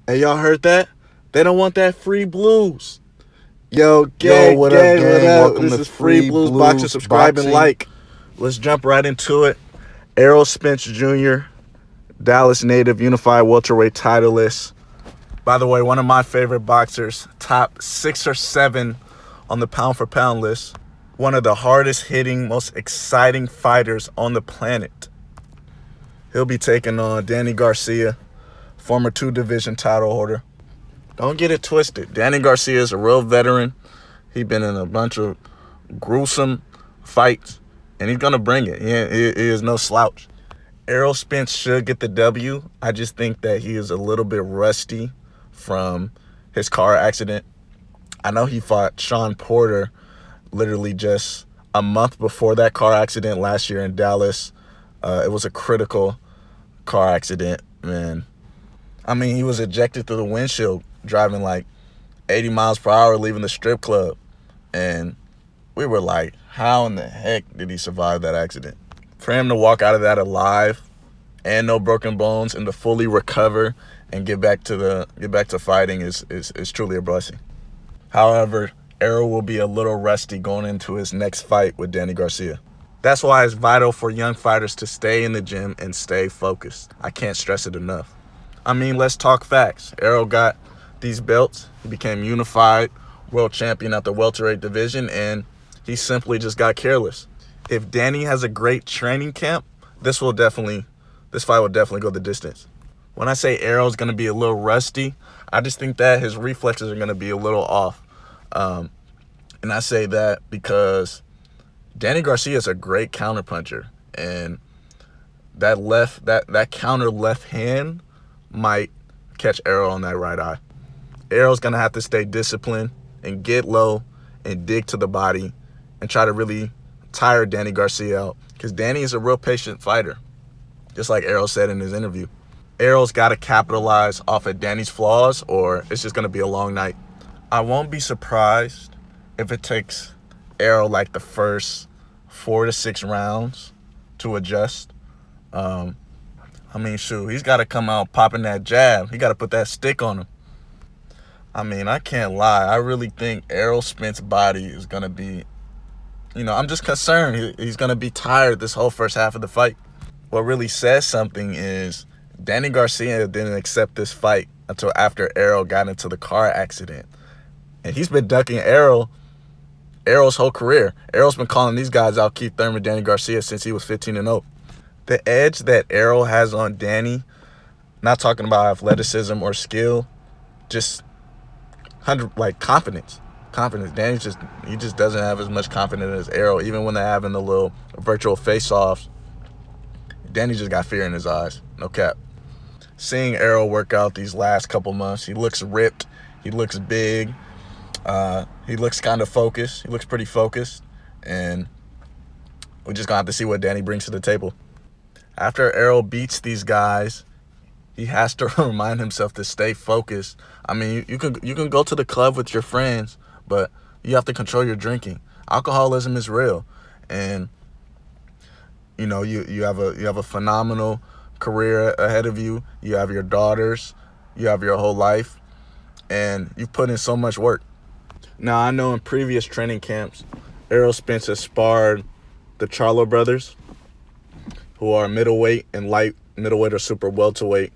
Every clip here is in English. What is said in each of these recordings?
Hey, y'all heard that? They don't want that free blues. Yo, Yo, gang, what up, gang, what gang? up? Welcome This to is Free Free Blues Boxing. Blues Subscribe and Boxing. like. Let's jump right into it. Errol Spence Jr., Dallas native, unified welterweight titleist. By the way, one of my favorite boxers, top 6 or 7 on the pound for pound list. One of the hardest hitting, most exciting fighters on the planet. He'll be taking on Danny Garcia, former 2 division title holder. Don't get it twisted. Danny Garcia is a real veteran. He's been in a bunch of gruesome fights, and he's going to bring it. He is no slouch. Errol Spence should get the W. I just think that he is a little bit rusty from his car accident. I know he fought Sean Porter literally just a month before that car accident last year in Dallas. It was a critical car accident, man. I mean, he was ejected through the windshield driving like 80 miles per hour leaving the strip club. And we were like, how in the heck did he survive that accident? For him to walk out of that alive and no broken bones and to fully recover and get back to fighting is truly a blessing. However, Errol will be a little rusty going into his next fight with Danny Garcia. That's why it's vital for young fighters to stay in the gym and stay focused. I can't stress it enough. I mean, let's talk facts. Errol got these belts. He became unified world champion at the welterweight division, and he simply just got careless. If Danny has a great training camp, this fight will definitely go the distance. When I say Errol's going to be a little rusty, I just think that his reflexes are going to be a little off. Um, and I say that because Danny Garcia is a great counterpuncher, and that counter left hand might catch Errol on that right eye. Errol's gonna have to stay disciplined and get low and dig to the body and try to really tire Danny Garcia out, because Danny is a real patient fighter, just like Errol said in his interview. Errol's got to capitalize off of Danny's flaws, or it's just gonna be a long night. I won't be surprised if it takes Errol like the first 4 to 6 rounds to adjust. Um, I mean, shoot, he's got to come out popping that jab. He got to put that stick on him. I mean, I can't lie. I really think Errol Spence's body is going to be, I'm just concerned. He's going to be tired this whole first half of the fight. What really says something is Danny Garcia didn't accept this fight until after Errol got into the car accident. And he's been ducking Errol's whole career. Errol's been calling these guys out, Keith Thurman, Danny Garcia, since he was 15-0. The edge that Errol has on Danny, not talking about athleticism or skill, just like confidence. Confidence. He just doesn't have as much confidence as Errol. Even when they're having the little virtual face-offs, Danny just got fear in his eyes. No cap. Seeing Errol work out these last couple months, he looks ripped. He looks big. He looks kind of focused. He looks pretty focused. And we're just going to have to see what Danny brings to the table. After Errol beats these guys, he has to remind himself to stay focused. I mean, you can go to the club with your friends, but you have to control your drinking. Alcoholism is real, and you have a phenomenal career ahead of you. You have your daughters, you have your whole life, and you've put in so much work. Now, I know in previous training camps, Errol Spence has sparred the Charlo brothers, who are middleweight and light middleweight or super welterweight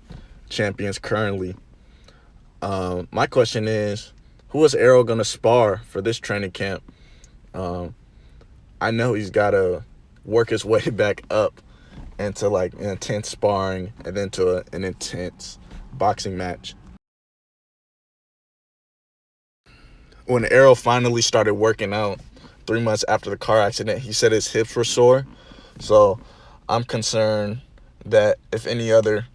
champions currently. My question is, who is Errol going to spar for this training camp? Um, I know he's got to work his way back up into like an intense sparring and then to an intense boxing match. When Errol finally started working out 3 months after the car accident, he said his hips were sore. So I'm concerned that if any other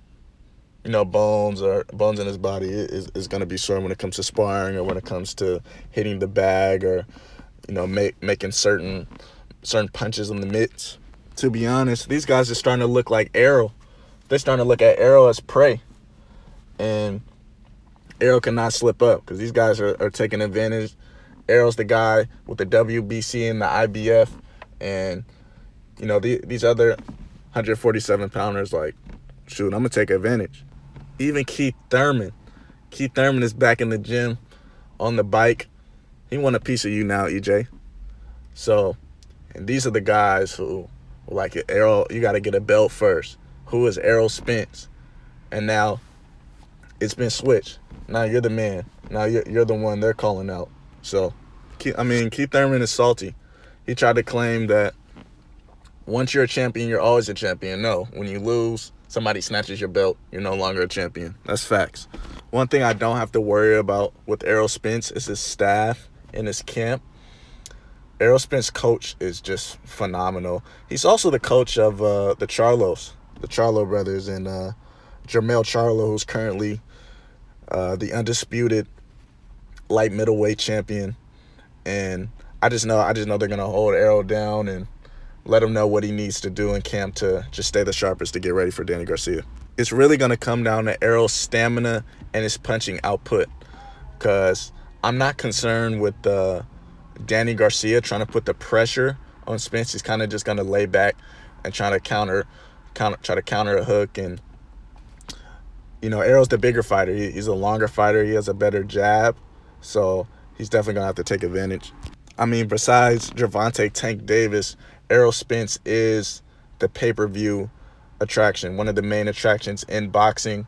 bones in his body is going to be sore when it comes to sparring or when it comes to hitting the bag or making certain punches in the mitts. To be honest, these guys are starting to look like Errol. They're starting to look at Errol as prey, and Errol cannot slip up because these guys are taking advantage. Errol's the guy with the WBC and the IBF, and these other 147 pounders like, shoot, I'm gonna take advantage. Even Keith Thurman. Keith Thurman is back in the gym on the bike. He want a piece of you now, EJ. So, and these are the guys who like Errol, you got to get a belt first. Who is Errol Spence? And now it's been switched. Now you're the man. Now you're the one they're calling out. So, Keith Thurman is salty. He tried to claim that once you're a champion, you're always a champion. No, when you lose, somebody snatches your belt, you're no longer a champion. That's facts. One thing I don't have to worry about with Errol Spence is his staff and his camp. Errol Spence's coach is just phenomenal. He's also the coach of the Charlo brothers, and Jermell Charlo, who's currently the undisputed light middleweight champion. And I just know they're gonna hold Errol down and let him know what he needs to do in camp to just stay the sharpest to get ready for Danny Garcia. It's really gonna come down to Errol's stamina and his punching output, because I'm not concerned with Danny Garcia trying to put the pressure on Spence. He's kind of just gonna lay back and try to counter a hook. And Errol's the bigger fighter. He's a longer fighter. He has a better jab, so he's definitely gonna have to take advantage. Besides Gervonta Tank Davis, Errol Spence is the pay-per-view attraction, one of the main attractions in boxing.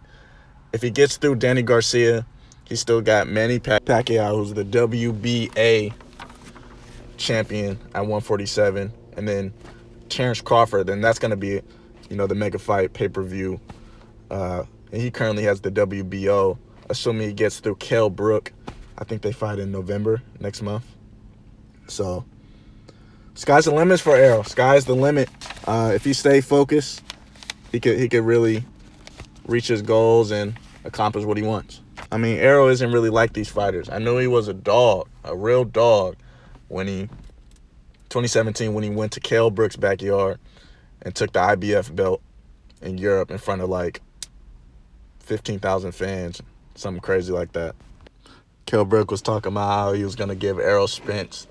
If he gets through Danny Garcia, he's still got Manny Pacquiao, who's the WBA champion at 147, and then Terrence Crawford. Then that's going to be, the mega fight pay-per-view. And he currently has the WBO, assuming he gets through Kell Brook. I think they fight in November next month. So, sky's the limit for Errol. Sky's the limit. If he stay focused, he could really reach his goals and accomplish what he wants. Errol isn't really like these fighters. I know he was a dog, a real dog, 2017 when he went to Kell Brook's backyard and took the IBF belt in Europe in front of like 15,000 fans, something crazy like that. Kell Brook was talking about how he was going to give Errol Spence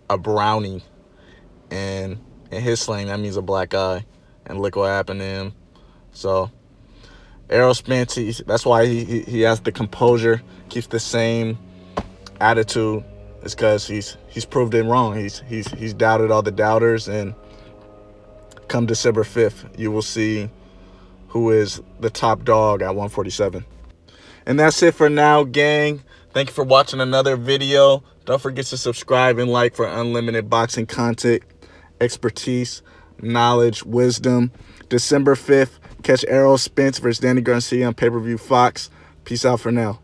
a brownie, and in his slang that means a black eye, and look what happened to him. So Errol Spence, that's why he has the composure, keeps the same attitude. It's because he's proved it wrong. He's doubted all the doubters, and come December 5th, you will see who is the top dog at 147. And that's it for now, gang. Thank you for watching another video. Don't forget to subscribe and like for unlimited boxing content, expertise, knowledge, wisdom. December 5th, catch Errol Spence versus Danny Garcia on pay-per-view Fox. Peace out for now.